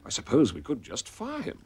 I suppose we could just fire him.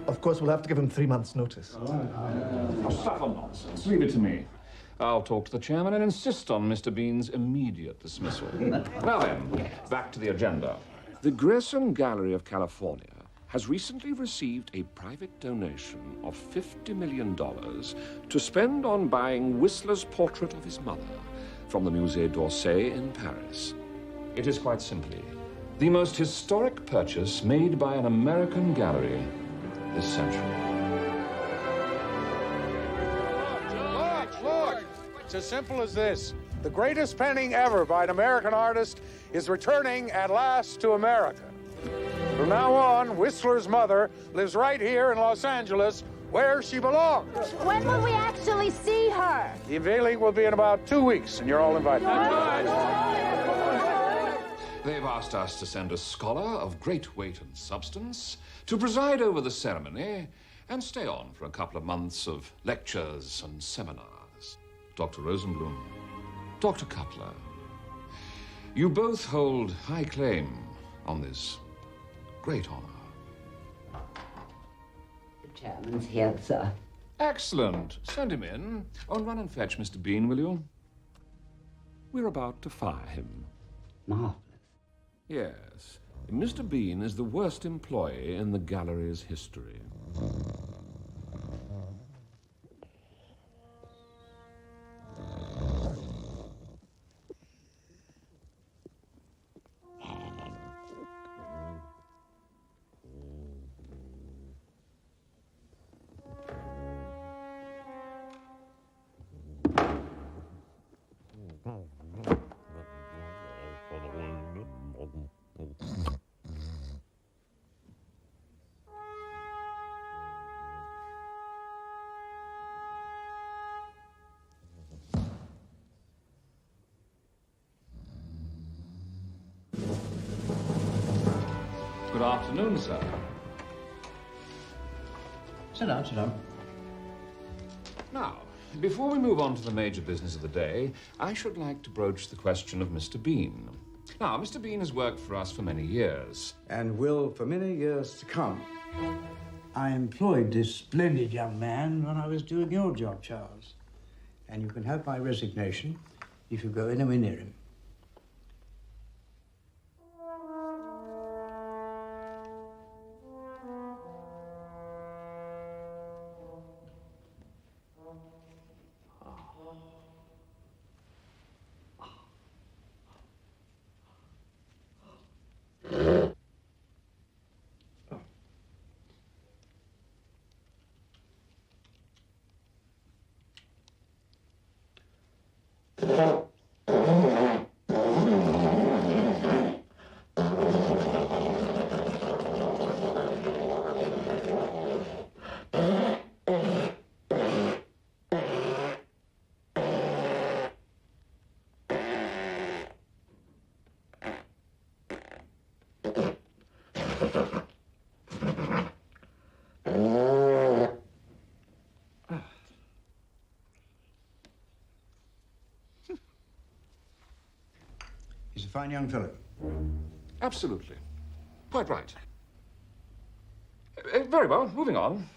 Of course, we'll have to give him 3 months' notice. Stuff and nonsense. Leave it to me. I'll talk to the chairman and insist on Mr. Bean's immediate dismissal. Now then, back to the agenda. The Grayson Gallery of California has recently received a private donation of $50 million to spend on buying Whistler's portrait of his mother from the Musée d'Orsay in Paris. It is quite simply the most historic purchase made by an American gallery this century. Look! It's as simple as this. The greatest painting ever by an American artist is returning at last to America. From now on, Whistler's mother lives right here in Los Angeles, where she belongs. When will we actually see her? The unveiling will be in about 2 weeks, and you're all invited. They've asked us to send a scholar of great weight and substance to preside over the ceremony and stay on for a couple of months of lectures and seminars. Dr. Rosenblum, Dr. Cutler, you both hold high claim on this great honor. The chairman's here, sir. Excellent. Send him in. Oh, and run and fetch Mr. Bean, will you? We're about to fire him. Marvelous. Yes. Mr. Bean is the worst employee in the gallery's history. Good afternoon, sir. Sit down, sit down. Now, before we move on to the major business of the day, I should like to broach the question of Mr. Bean. Now, Mr. Bean has worked for us for many years. And will for many years to come. I employed this splendid young man when I was doing your job, Charles. And you can have my resignation if you go anywhere near him. He's a fine young fellow. Absolutely. Quite right. Very well, moving on.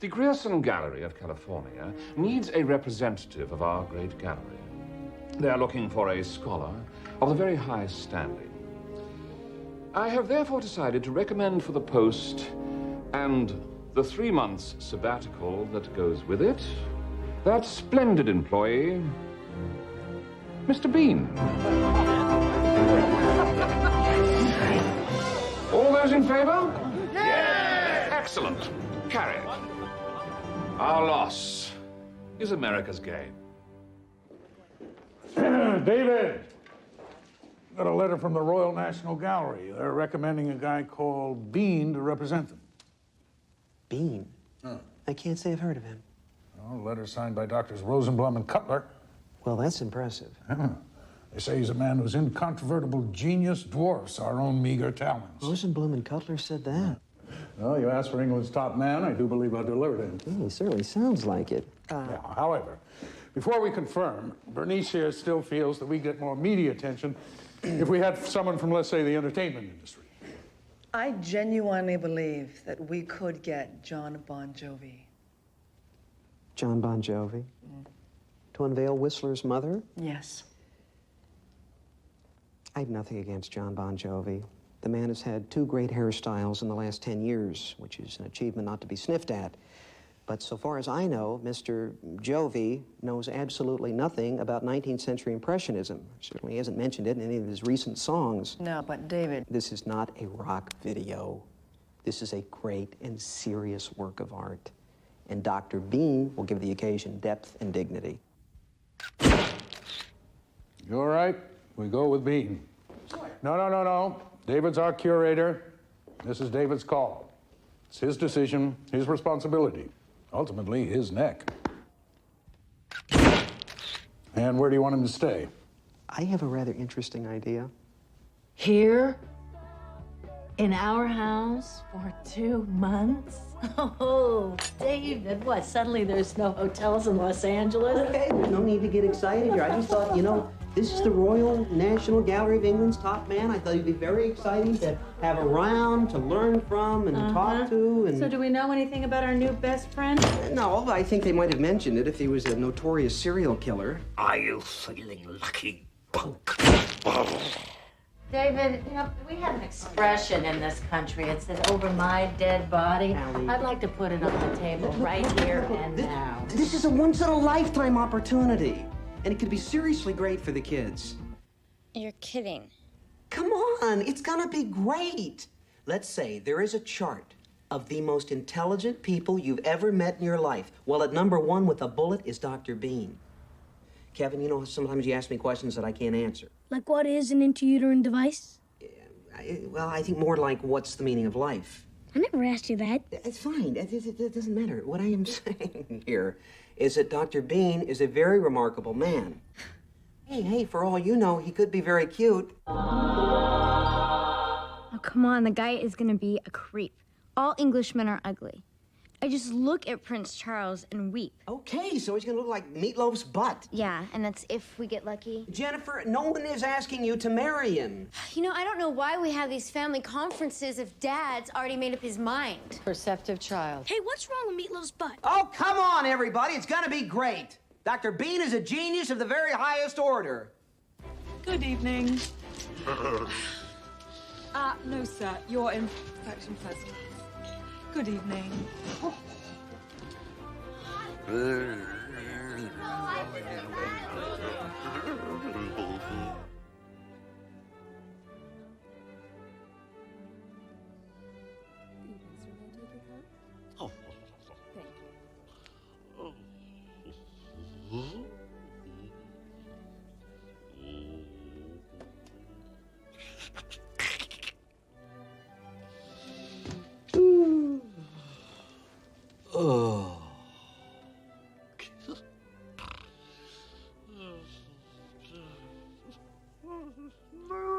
The Grierson Gallery of California needs a representative of our great gallery. They're looking for a scholar of the very highest standing. I have therefore decided to recommend for the post and the 3 months sabbatical that goes with it, that splendid employee, Mr. Bean. All those in favor? Yes! Excellent. Carried. Our loss is America's gain. David, got a letter from the Royal National Gallery. They're recommending a guy called Bean to represent them. Bean? I can't say I've heard of him. Oh, a letter signed by Doctors Rosenblum and Cutler. Well, that's impressive. They say he's a man whose incontrovertible genius dwarfs our own meager talents. Rosenblum and Cutler said that. Well, you asked for England's top man. I do believe I delivered him. He certainly sounds like it. Yeah, however, before we confirm, Bernice here still feels that we get more media attention if we had someone from, let's say, the entertainment industry. I genuinely believe that we could get John Bon Jovi. John Bon Jovi? To unveil Whistler's mother? Yes. I have nothing against John Bon Jovi. The man has had 2 great hairstyles in the last 10 years, which is an achievement not to be sniffed at. But so far as I know, Mr. Jovi knows absolutely nothing about 19th century Impressionism. Certainly hasn't mentioned it in any of his recent songs. No, but David... This is not a rock video. This is a great and serious work of art. And Dr. Bean will give the occasion depth and dignity. You all right? We go with Bean. No. David's our curator. This is David's call. It's his decision, his responsibility. Ultimately, his neck. And where do you want him to stay? I have a rather interesting idea. Here? In our house? For 2 months? Oh, David, what? Suddenly there's no hotels in Los Angeles? Okay, there's no need to get excited here. I just thought, this is the Royal National Gallery of England's top man. I thought it'd be very exciting to have around, to learn from, and to talk to, and... So do we know anything about our new best friend? No, I think they might have mentioned it if he was a notorious serial killer. Are you feeling lucky, punk? David, we have an expression in this country. It says, over my dead body. Allie. I'd like to put it on the table right here and now. This is a once-in-a-lifetime opportunity, and it could be seriously great for the kids. You're kidding. Come on, it's gonna be great. Let's say there is a chart of the most intelligent people you've ever met in your life. Well, at number 1 with a bullet is Dr. Bean. Kevin, sometimes you ask me questions that I can't answer. Like what is an intrauterine device? I think more like, what's the meaning of life? I never asked you that. It's fine. It doesn't matter. What I am saying here is that Dr. Bean is a very remarkable man. Hey, for all you know, he could be very cute. Oh, come on. The guy is gonna be a creep. All Englishmen are ugly. I just look at Prince Charles and weep. Okay, so he's gonna look like Meatloaf's butt. Yeah, and that's if we get lucky. Jennifer, no one is asking you to marry him. I don't know why we have these family conferences if Dad's already made up his mind. Perceptive child. Hey, what's wrong with Meatloaf's butt? Oh, come on, everybody. It's gonna be great. Dr. Bean is a genius of the very highest order. Good evening. No, sir. You're in perfection presence. Good evening. Oh. No.